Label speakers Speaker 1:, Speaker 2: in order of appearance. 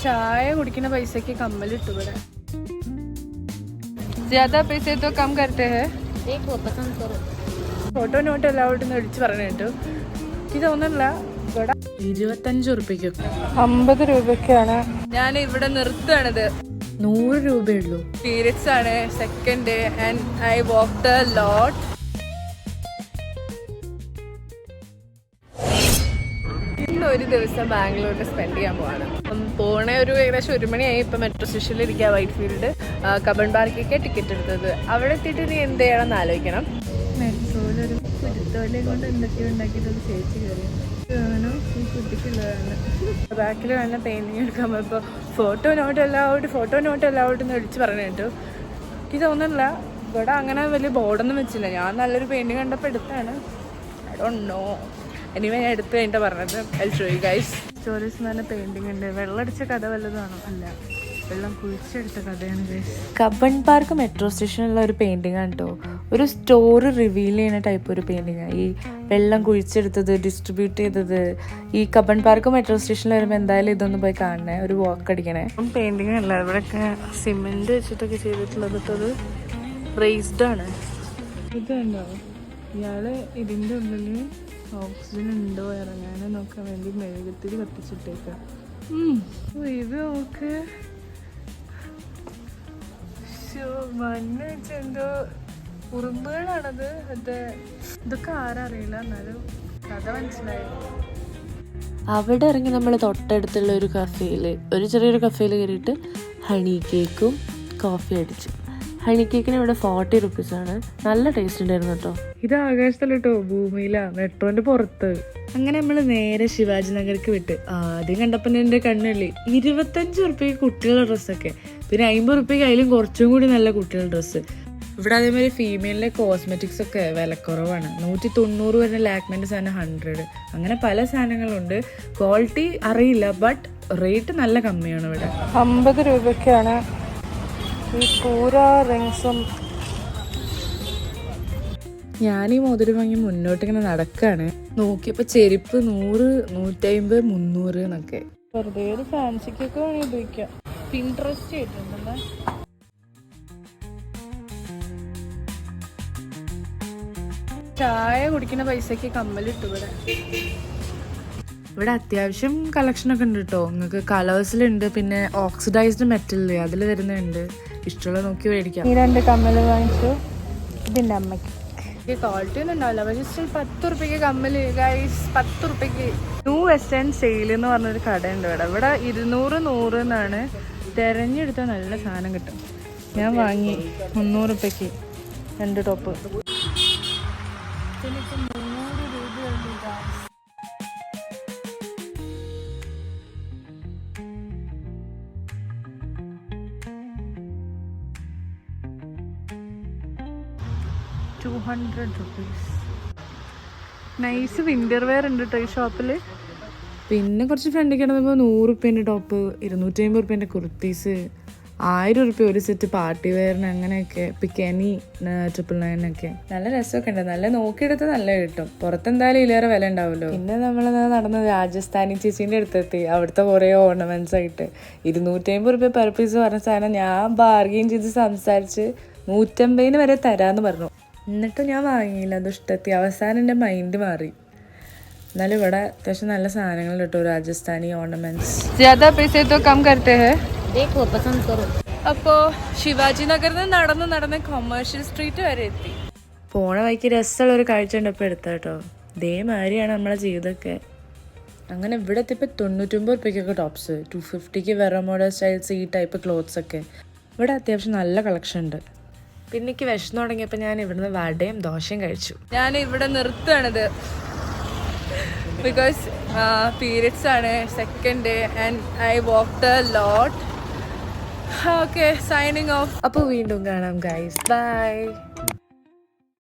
Speaker 1: ചായ കുടിക്കുന്ന പൈസക്ക് കമ്മലിട്ടു ഇവിടെ. ज़्यादा पैसे तो कम करते हैं. ഫോട്ടോ നോട്ട് എല്ലാവരും ഇടിച്ച് പറഞ്ഞു കേട്ടു. ഇതൊന്നല്ല, ഇവിടെ 25 ഉറുപ്പിക്ക് 50 രൂപയ്ക്കാണ്. ഞാൻ ഇവിടെ നിർത്തുകയാണിത്. 100 രൂപയുള്ളൂ. പീരിയഡ്സ് ആണ്, second day and I walked a lot. ഇന്ന് ഒരു ദിവസം ബാംഗ്ലൂരിൽ സ്പെൻഡ് ചെയ്യാൻ പോവാണ്. പോണ ഒരു ഏകദേശം 1 മണിയായി. ഇപ്പം മെട്രോ സ്റ്റേഷനിൽ ഇരിക്കുക. വൈറ്റ് ഫീൽഡ് കബൺ പാർക്കൊക്കെ ടിക്കറ്റ് എടുത്തത്. അവിടെ എത്തിയിട്ട് നീ എന്ത് ചെയ്യണം എന്ന് ആലോചിക്കണം. മെട്രോയിലൊരു കുരുത്തോലയും കൊണ്ട് എന്തൊക്കെയോ ഉണ്ടാക്കിയിട്ടൊരു ചേച്ചി കയറി ഈ കുട്ടിക്കുള്ളതാണ്. ബാക്കിൽ വേണ്ട പെയിന്റിങ് എടുക്കാൻ പോയപ്പോൾ ഫോട്ടോ നോട്ട് എല്ലാവരും ഇടിച്ച് പറഞ്ഞു കേട്ടു. ഇതൊന്നല്ല, ഇവിടെ അങ്ങനെ വലിയ ബോർഡൊന്നും വെച്ചില്ല. ഞാൻ നല്ലൊരു പെയിന്റിങ് കണ്ടപ്പോൾ എടുത്താണ്. I don't know. എനിവേ ഞാൻ എടുത്ത് കഴിഞ്ഞിട്ട് പറഞ്ഞത്. I show you guys. Stories എന്ന് പറഞ്ഞ പെയിന്റിങ് ഉണ്ട്. വെള്ളമടിച്ച കഥ വല്ലതാണോ? അല്ല, വെള്ളം കുഴിച്ചെടുത്ത കഥയാണ് ഗൈസ്. കബൺ പാർക്ക് മെട്രോ സ്റ്റേഷനിലുള്ള ഒരു പെയിന്റിംഗ് ആണ് കേട്ടോ. ഒരു സ്റ്റോറി റിവീൽ ചെയ്യുന്ന ടൈപ്പ് ഒരു പെയിന്റിംഗ്. ഈ വെള്ളം കുഴിച്ചെടുത്തത്, ഡിസ്ട്രിബ്യൂട്ട് ചെയ്തത്. ഈ കബൺ പാർക്ക് മെട്രോ സ്റ്റേഷനിൽ വരുമ്പോൾ എന്തായാലും ഇതൊന്ന് പോയി കാണണേ, ഒരു വാക്ക് അടിക്കണേ. പെയിന്റിംഗ് അല്ല, ഇവിടെയൊക്കെ സിമെന്റ് വെച്ചിട്ടൊക്കെ ചെയ്തിട്ടുള്ളത്. അത് റേസ്ഡ് ആണ്. ഇത് കണ്ടോ, ഇയാള് ഇതിൻ്റെ ഉള്ളിൽ ഓക്സിജൻ ഉണ്ടോ ഇറങ്ങാൻ നോക്കാൻ വേണ്ടി മെഴുകുതിരി കത്തിച്ചിട്ടേക്കാം. ഇത് നോക്ക്, മണ്ണ് വെച്ചെന്തോ ഉറുമ്പുകളാണത്. ഇതൊക്കെ ആരറിയില്ല, എന്നാലും കഥ മനസ്സിലായി. അവിടെ ഇറങ്ങി നമ്മൾ തൊട്ടടുത്തുള്ള ഒരു കഫേയിൽ, ഒരു ചെറിയൊരു കഫേയിൽ കയറിയിട്ട് ഹണി കേക്കും കോഫി അടിച്ചു. ഹണി കേക്കിന് ഇവിടെ 40 റുപ്പീസാണ്. നല്ല ടേസ്റ്റ് ഉണ്ടായിരുന്നു കേട്ടോ. ഇത് ആകാശത്തല്ല കേട്ടോ, ഭൂമിയിലാ, മെട്രോന്റെ പുറത്ത്. അങ്ങനെ നമ്മൾ നേരെ ശിവാജി നഗർക്ക് വിട്ട്. ആദ്യം കണ്ടപ്പോൾ എൻ്റെ കണ്ണുള്ളി 25 ഉറുപ്പിക്ക് കുട്ടികളുടെ ഡ്രസ്സൊക്കെ, പിന്നെ 50 ഉറുപ്പിക്ക് അതിലും കുറച്ചും കൂടി നല്ല കുട്ടികളുടെ ഡ്രസ്സ്. ഇവിടെ അതേമാതിരി ഫീമെയിലിലെ കോസ്മെറ്റിക്സ് ഒക്കെ വിലക്കുറവാണ്. 190 വരുന്ന ലാക്മെൻ്റെ സാധനം 100. അങ്ങനെ പല സാധനങ്ങളുണ്ട്. ക്വാളിറ്റി അറിയില്ല, ബട്ട് റേറ്റ് നല്ല കമ്മിയാണ് ഇവിടെ. 50 രൂപയ്ക്കാണ് ഈ പൂര റിങ്സും. ഞാൻ ഈ മോതിരം വാങ്ങി മുന്നോട്ടിങ്ങനെ നടക്കാണ്. നോക്കിയപ്പോൾ ചെരുപ്പ് 100, 150, 300 എന്നൊക്കെ. വെറുതെ ഒരു ഫാൻസിക്കൊക്കെ വേണമെങ്കിൽ ഉപയോഗിക്കാം. പിൻട്രസ്റ്റ് ചെയ്തിട്ടുണ്ടല്ലേ. ചായ കുടിക്കുന്ന പൈസക്ക് കമ്മലിട്ടു ഇവിടെ. ഇവിടെ അത്യാവശ്യം കളക്ഷനൊക്കെ ഉണ്ട് കേട്ടോ. നിങ്ങൾക്ക് കളേഴ്സിലുണ്ട്, പിന്നെ ഓക്സിഡൈസ്ഡ് മെറ്റലില് അതിൽ വരുന്നുണ്ട്. ഇഷ്ടമുള്ള നോക്കി മേടിക്കാം. ഈ 2 കമ്മൽ വാങ്ങിച്ചു. ഇതിൻ്റെ അമ്മയ്ക്ക്. ക്വാളിറ്റി ഒന്നും ഉണ്ടാവില്ല, പക്ഷേ സ്റ്റിൽ 10 ഉറുപ്പിക്ക് കമ്മല് ഗൈസ്. 10 ഉറുപ്പിക്ക്. ന്യൂ വെസ്റ്റേൺ സെയിൽ എന്ന് പറഞ്ഞൊരു കടയുണ്ട് ഇവിടെ. ഇവിടെ 200, 100 എന്നാണ്. തിരഞ്ഞെടുത്താൽ നല്ല സാധനം കിട്ടും. ഞാൻ വാങ്ങി 300 ഉറുപ്പിക്ക് 2 top. 200 rupees. Nice winter wear ഉണ്ട് കേട്ടോ ഈ ഷോപ്പിൽ. പിന്നെ കുറച്ച് ഫ്രണ്ടിൽ കിടന്നപ്പോൾ 100 റുപ്യേൻ്റെ ടോപ്പ്, 250 റുപ്യേൻ്റെ കുർത്തീസ്, 1000 റുപ്യ ഒരു സെറ്റ് പാർട്ടി വെയറിന്, അങ്ങനെയൊക്കെ. പിക്കാനി 999 നല്ല രസമൊക്കെ ഉണ്ട്. നല്ല നോക്കിയെടുത്ത് നല്ല കിട്ടും. പുറത്തെന്തായാലും ഇതിലേറെ വില ഉണ്ടാവുമല്ലോ. പിന്നെ നമ്മൾ നടന്ന് രാജസ്ഥാനി ചേച്ചീൻ്റെ അടുത്തെത്തി. അവിടുത്തെ കുറേ ഓർണമെൻറ്റ്സ് ആയിട്ട് 250 റുപ്യ പെർ പീസ് പറഞ്ഞ സാധനം ഞാൻ ബാർഗെയിൻ ചെയ്ത് സംസാരിച്ച് 150 വരെ തരാമെന്ന് പറഞ്ഞു. എന്നിട്ടും ഞാൻ വാങ്ങിയില്ല. അത് ഇഷ്ടത്തി. അവസാനം എൻ്റെ മൈൻഡ് മാറി. എന്നാലും ഇവിടെ അത്യാവശ്യം നല്ല സാധനങ്ങൾ കിട്ടും. രാജസ്ഥാനി ഓർണമെന്റ്സ്. ज़्यादा पैसे तो कम करते हैं. അപ്പോൾ ശിവാജി നഗറിൽ നിന്ന് നടന്ന് കൊമേഴ്ഷ്യൽ സ്ട്രീറ്റ് വരെ എത്തി. പോണ വഴിക്ക് രസമുള്ള ഒരു കാഴ്ച ഉണ്ട്. ഇപ്പോൾ എടുത്ത കേട്ടോ. ഇതേമാതിരിയാണ് നമ്മളെ ജീവിതമൊക്കെ. അങ്ങനെ ഇവിടെ എത്തിയപ്പോൾ 99 റുപ്യക്കൊക്കെ ടോപ്സ്, 250ക്ക് വെറമോഡ സ്റ്റൈൽസ്, ഈ ടൈപ്പ് ക്ലോത്ത്സ് ഒക്കെ. ഇവിടെ അത്യാവശ്യം നല്ല കളക്ഷൻ ഉണ്ട്. പിന്നെ എനിക്ക് വിശന്നു തുടങ്ങിയപ്പോൾ ഞാൻ ഇവിടുന്ന് വടയും ദോശയും കഴിച്ചു. ഞാൻ ഇവിടെ നിർത്തുകയാണിത്. ബിക്കോസ് പീരിയഡ്സ് ആണ്, second day and I walked a lot. Okay, signing off. അപ്പോൾ വീണ്ടും കാണാം ഗൈസ്. ബൈ.